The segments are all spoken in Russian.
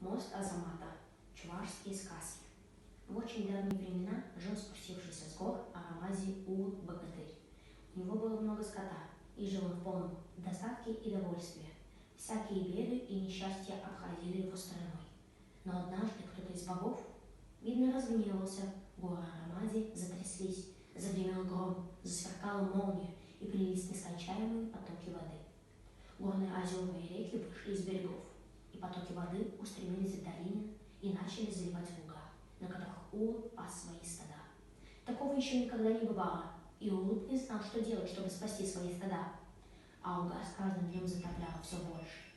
Мост Азамата. Чувашские сказки. В очень давние времена жил спустившийся с гор Арамази-Ур-богатырь. У него было много скота, и жил он в полном достатке и довольстве. Всякие беды и несчастья обходили его стороной. Но однажды кто-то из богов, видно, разгневался, горы Арамази затряслись, загремел гром, засверкала молния, и полились нескончаемые потоки воды. Горные озера и реки вышли из берегов, и потоки воды устремились в долины и начали заливать луга, на которых Ур пас свои стада. Такого еще никогда не бывало, и Ур не знал, что делать, чтобы спасти свои стада. А луга с каждым днем затопляло все больше.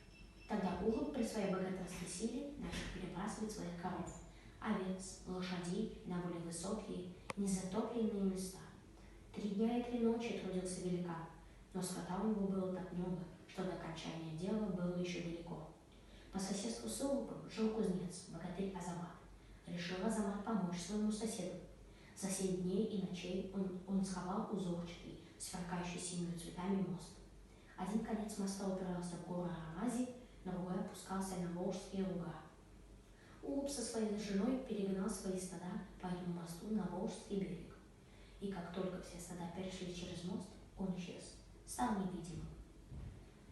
Тогда Ур при своей богатырской силе начал перебрасывать своих коров, овец, лошадей на более высокие, незатопленные места. 3 дня и 3 ночи трудился великан, но скота у него было так много, что до окончания дела было еще далеко. По соседству с Уруком жил кузнец, богатырь Азамат. Решил Азамат помочь своему соседу. За 7 дней и ночей он сковал узорчатый, сверкающий синими цветами мост. Один конец моста упирался в гору Арамази, другой опускался на Волжские луга. Урук со своей женой перегнал свои стада по этому мосту на Волжский берег. И как только все стада перешли через мост, он исчез, стал невидимым.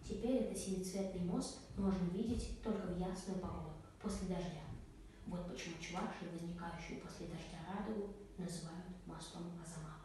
Теперь этот семицветный мост можно видеть только в ясную погоду, после дождя. Вот почему чуваши, возникающую после дождя радугу, называют мостом Азамата.